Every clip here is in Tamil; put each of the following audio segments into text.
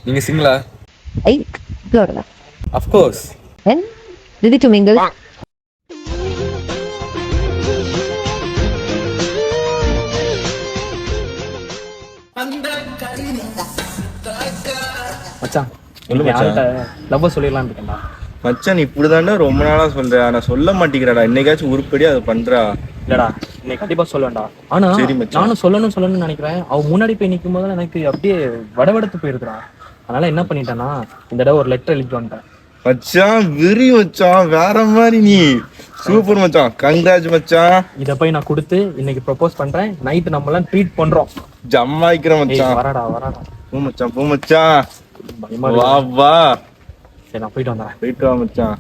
நீங்க சிங்கிளா? I girl. Of course. And ready to mingle? மச்சான் சொல்லு மச்சான். லவ் சொல்லிடலான்னு இருக்கேன்டா. மச்சான் நீ இப்படிதாண்டா ரொம்ப நாளா சொல்ற, ஆனா சொல்ல மாட்டேங்கிறடா. இன்னைக்காச்சும் உருப்படியா அதை பண்றா. இல்லடா இன்னைக்கு கண்டிப்பா சொல்லுவேன்டா. ஆனா சரி மச்சான். நானும் சொல்லணும்னு நினைக்கிறேன். அவ முன்னாடி போய் நிற்கும் போது எனக்கு அப்படியே வடவெடுத்து போயிருக்குறா. அதனால என்ன பண்ணிட்டேன்னா இந்த தடவை ஒரு லெட்டர் எழுதிட்டு வந்துட்டேன். மச்சான் வெறி மச்சான், வேற மாதிரி நீ. சூப்பர் மச்சான், கங்க்ராட்ஸ் மச்சான். இதை போய் நான் கொடுத்து இன்னைக்கு ப்ரொபோஸ் பண்றேன். நைட்டு நம்ம எல்லாம் ட்ரீட் பண்றோம். ஜம்மாய்க்கிறேன் மச்சான். வராடா. போ மச்சான், போ மச்சான். பயமா வா வா. சரி நான் போயிட்டு வந்துடுறேன். போயிட்டு வா மச்சான்.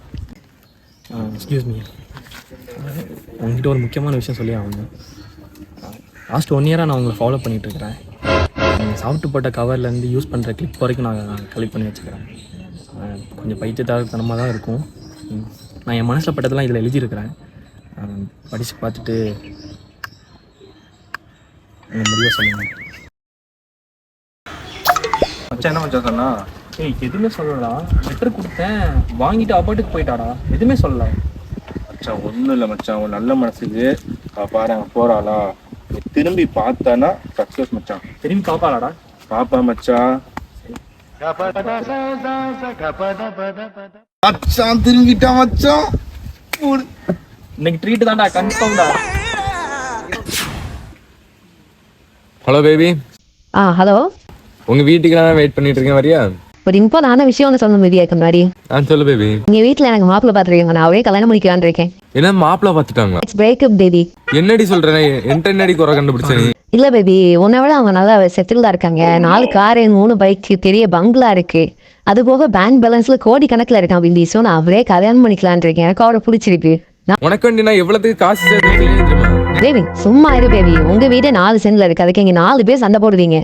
எக்ஸ்கியூஸ் மீ, உங்ககிட்ட ஒரு முக்கியமான விஷயம் சொல்லி ஆகணும். லாஸ்ட் 1 இயராக நான் உங்களை ஃபாலோ பண்ணிட்டு இருக்கிறேன். நீங்கள் சாப்பிட்டு போட்ட கவர்லேருந்து யூஸ் பண்ணுற கிளிப் வரைக்கும் நான் கலெக்ட் பண்ணி வச்சுக்கிறேன். கொஞ்சம் பைத்தியத்தனமாக தான் இருக்கும். நான் என் மனசில் பட்டதெல்லாம் இதில் எழுதியிருக்கிறேன். படித்து பார்த்துட்டு உங்கள் முடிவை சொல்லுங்கள். மச்சான் என்ன மச்சான் சொன்னா? எதுவுமே சொல்லலடா. லெட்டர் கொடுத்தேன், வாங்கிட்டு அப்பாட்டுக்கு போயிட்டாடா. எதுவுமே சொல்லலை மச்சான். ஒன்றும் இல்லை மச்சான், உன் நல்ல மனசுக்கு பாரு போறாளா, நீ திரும்பி பார்த்தானா சக்ஸஸ் மச்சான். திரும்பி பாப்பாளாடா? பாப்பா மச்சான். மச்சான் திரும்பிட்டா மச்சான். இன்னைக்கு ட்ரீட் தான்டா, கன்ஃபார்ம்டா. Hello baby. ஹலோ. உங்க வீட்டுக்கு நான் வெயிட் பண்ணிட்டு இருக்கேன், வரியா? ஒரு இம்பார்ட்டான விஷயம் ஒன்று சொல்ல முடியாது முன்னாடி. சொல்லு பேபி. எங்க வீட்டில் எனக்கு மாப்பிள்ளை பார்த்துருக்கீங்க. நான் அவரே கல்யாணம் முடிக்கலான்னு இருக்கேன். என்ன மாப்பிள்ளை பார்த்துட்டாங்களா? It's breakup baby. என்னடி சொல்றேன்? என்னடி குறை கண்டுபிடிச்ச நீ? இல்ல பேபி, உன்னை விட அவங்க நல்லா செட்டில்டா இருக்காங்க. 4 காரு 3 பைக், பெரிய பங்களா இருக்கு. அது போக பேங்க் பேலன்ஸ்ல கோடி கணக்குல இருக்கான் பேபி. ஸோ நான் அவரே கல்யாணம் பண்ணிக்கலான் இருக்கேன். எனக்கு அவரை பிடிச்சிருக்கு. உனக்கு வேண்டி நான் எவ்வளவுக்கு காசு சேர்த்து பேபி சும்மா இரு பேபி. உங்க வீடே 4 சென்ட்ல இருக்கு. அதுக்கு இங்க 4 பேர் சண்டை போடுவீங்க.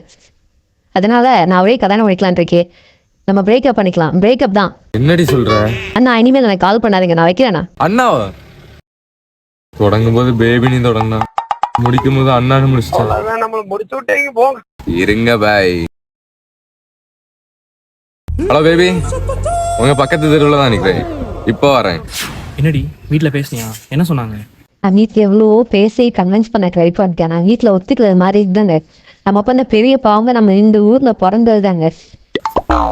அதனால நான் அவரே கல்யாணம் பண்ணிக்கலான் இருக்கேன். நம்ம பிரேக்கப் பண்ணிக்கலாம். பிரேக்கப் தான். என்னடி சொல்ற? அண்ணா இனிமேல் எனக்கு கால் பண்ணாதீங்க. நான் வைக்கிறேண்ணா. அண்ணா தொடங்கும் போது பேபினி தொடங்கினா, முடிக்கும் போது அண்ணான்னு முடிச்சிட்டேன். இருங்க பாய். ஹலோ பேபி, உங்க பக்கத்து தெருவில் தான் நிற்கிறேன். இப்போ வரேன். என்னடி வீட்டில் பேசுனியா? என்ன சொன்னாங்க? நான் வீட்டில் எவ்வளோ பேசி கன்வின்ஸ் பண்ண ட்ரை பண்ணிட்டேன். நான் வீட்டில் ஒத்துக்கிறது மாதிரி தாங்க. நம்ம பண்ண பெரிய பாவங்க நம்ம இந்த ஊரில் பிறந்தது தாங்க.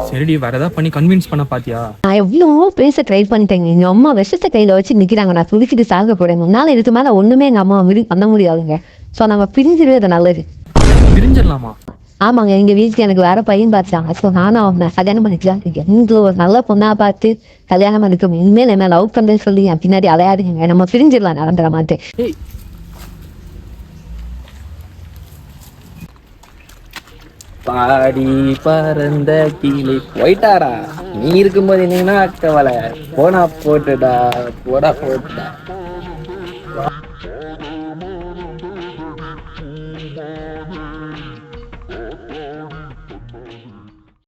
சரிடி, வேற ஏதாவது பண்ணி கன்வின்ஸ் பண்ண பாத்தியா? நான் எவ்வளோ பேச ட்ரை பண்ணிட்டேங்க. எங்க அம்மா விஷத்தை கையில வச்சு நிக்கிறாங்க. நான் துடிச்சிட்டு சாக போறேன். முன்னால இதுக்கு மேல ஒண்ணுமே எங்க அம்மா பண்ண முடியாதுங்க. ஸோ நம்ம பிரிஞ்சிருவது நல்லது. பிரிஞ்சிடலாமா? ஆமாங்க. எங்க வீட்டுக்கு எனக்கு வேற பையன் பார்த்துட்டாங்க. ஸோ நானும் அவனை கல்யாணம் பண்ணிக்கலாம். எங்களுக்கு ஒரு நல்ல பொண்ணா பார்த்து கல்யாணம் பண்ணிக்கும். இனிமேல் என்ன லவ் பண்றேன்னு சொல்லி என் பின்னாடி அலையாடுங்க. நம்ம பிரிஞ்சிடலாம். நடந்துட மாட்டேன். பாடி பறந்த கீழே போயிட்டாடா. நீ இருக்கும்போது என்னன்னா கவலை. போனா போட்டுடா.